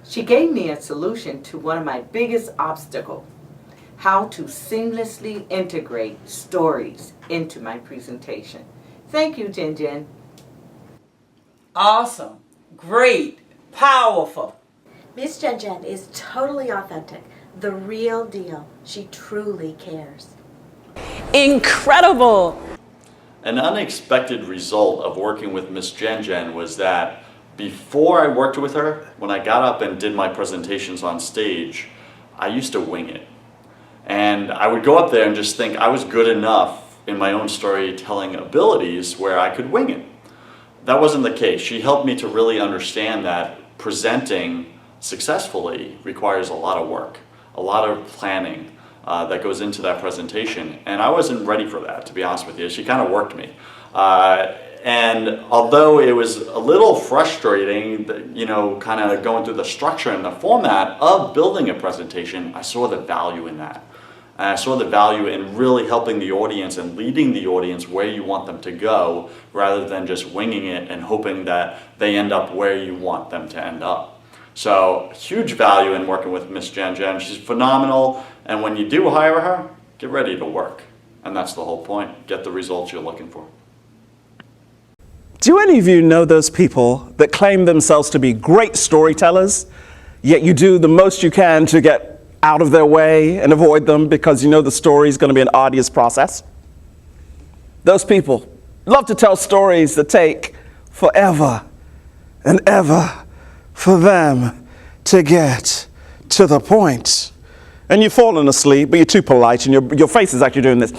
She gave me a solution to one of my biggest obstacles: how to seamlessly integrate stories into my presentation. Thank you, Jen Jen. Awesome, great, powerful. Miss Jen Jen is totally authentic, the real deal. She truly cares. Incredible! An unexpected result of working with Miss Jen Jen was that before I worked with her, when I got up and did my presentations on stage, I used to wing it. And I would go up there and just think I was good enough in my own storytelling abilities where I could wing it. That wasn't the case. She helped me to really understand that presenting successfully requires a lot of work, a lot of planning that goes into that presentation. And I wasn't ready for that, to be honest with you. She kind of worked me. And although it was a little frustrating, kind of going through the structure and the format of building a presentation, I saw the value in that. And I saw the value in really helping the audience and leading the audience where you want them to go, rather than just winging it and hoping that they end up where you want them to end up. So huge value in working with Miss Jen Jen. She's phenomenal, and when you do hire her, get ready to work. And that's the whole point. Get the results you're looking for. Do any of you know those people that claim themselves to be great storytellers, yet you do the most you can to get out of their way and avoid them because you know the story is going to be an arduous process? Those people love to tell stories that take forever and ever for them to get to the point. And you've fallen asleep, but you're too polite, and your face is actually doing this.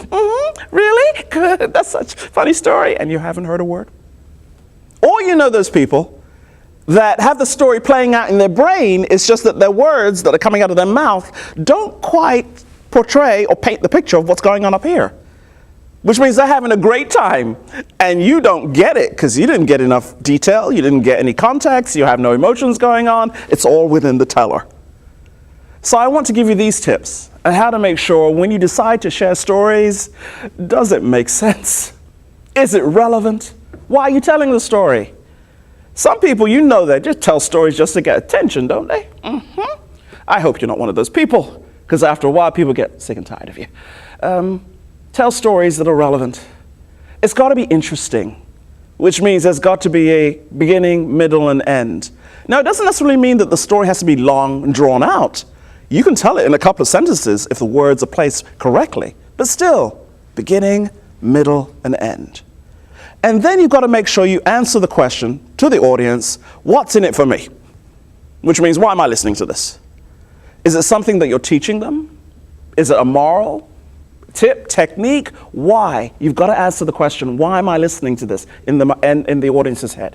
Really? Good. That's such a funny story. And you haven't heard a word. Or you know those people that have the story playing out in their brain. It's just that their words that are coming out of their mouth don't quite portray or paint the picture of what's going on up here. Which means they're having a great time, and you don't get it because you didn't get enough detail, you didn't get any context, you have no emotions going on. It's all within the teller. So I want to give you these tips on how to make sure when you decide to share stories, does it make sense? Is it relevant? Why are you telling the story? Some people, you know, that just tell stories just to get attention, don't they? I hope you're not one of those people, because after a while, people get sick and tired of you. Tell stories that are relevant. It's got to be interesting, which means there's got to be a beginning, middle, and end. Now, it doesn't necessarily mean that the story has to be long and drawn out. You can tell it in a couple of sentences if the words are placed correctly, but still, beginning, middle, and end. And then you've got to make sure you answer the question to the audience, what's in it for me? Which means, why am I listening to this? Is it something that you're teaching them? Is it a moral tip, technique? Why? You've got to answer the question, why am I listening to this in the audience's head?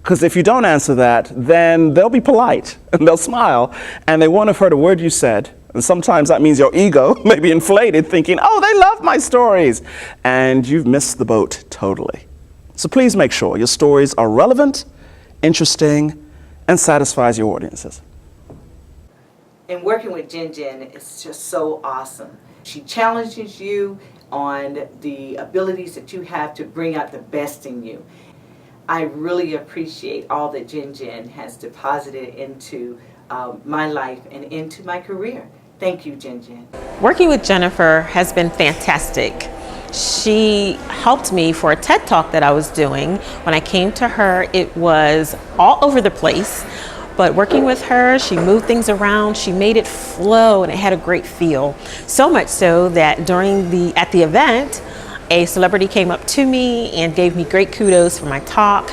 Because if you don't answer that, then they'll be polite and they'll smile and they won't have heard a word you said. And sometimes that means your ego may be inflated thinking, oh, they love my stories. And you've missed the boat totally. So please make sure your stories are relevant, interesting, and satisfies your audiences. And working with Jen Jen is just so awesome. She challenges you on the abilities that you have to bring out the best in you. I really appreciate all that Jen Jen has deposited into my life and into my career. Thank you, Jen Jen. Working with Jennifer has been fantastic. She helped me for a TED Talk that I was doing. When I came to her, it was all over the place. But working with her, she moved things around, she made it flow, and it had a great feel. So much so that at the event, a celebrity came up to me and gave me great kudos for my talk.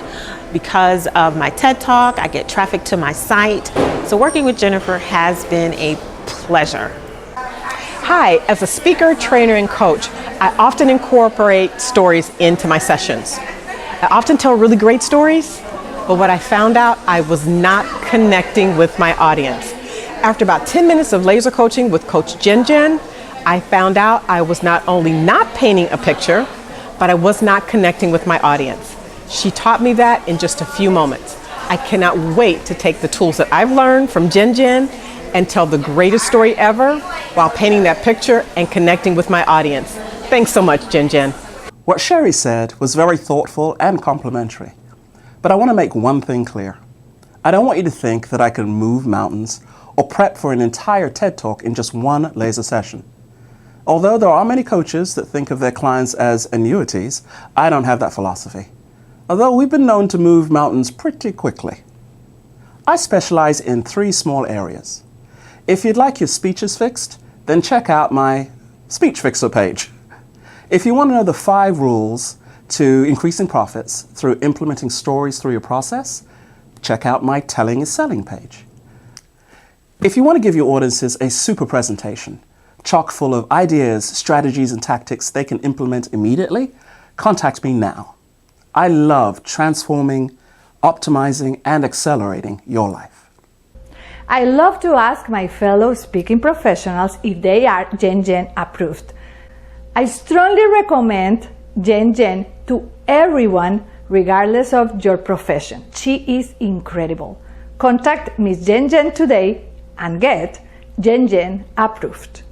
Because of my TED Talk, I get traffic to my site. So working with Jennifer has been a pleasure. Hi, as a speaker, trainer, and coach, I often incorporate stories into my sessions. I often tell really great stories, but what I found out, I was not connecting with my audience. After about 10 minutes of laser coaching with Coach Jen Jen, I found out I was not only not painting a picture, but I was not connecting with my audience. She taught me that in just a few moments. I cannot wait to take the tools that I've learned from Jen Jen and tell the greatest story ever while painting that picture and connecting with my audience. Thanks so much, Jen Jen. What Sherry said was very thoughtful and complimentary. But I want to make one thing clear. I don't want you to think that I can move mountains or prep for an entire TED Talk in just one laser session. Although there are many coaches that think of their clients as annuities, I don't have that philosophy. Although we've been known to move mountains pretty quickly. I specialize in 3 small areas. If you'd like your speeches fixed, then check out my Speech Fixer page. If you want to know the 5 rules to increasing profits through implementing stories through your process, check out my Telling is Selling page. If you want to give your audiences a super presentation, chock full of ideas, strategies, and tactics they can implement immediately, contact me now. I love transforming, optimizing, and accelerating your life. I love to ask my fellow speaking professionals if they are Jen approved. I strongly recommend Jen to everyone, regardless of your profession. She is incredible. Contact Miss Jen today and get Jen approved.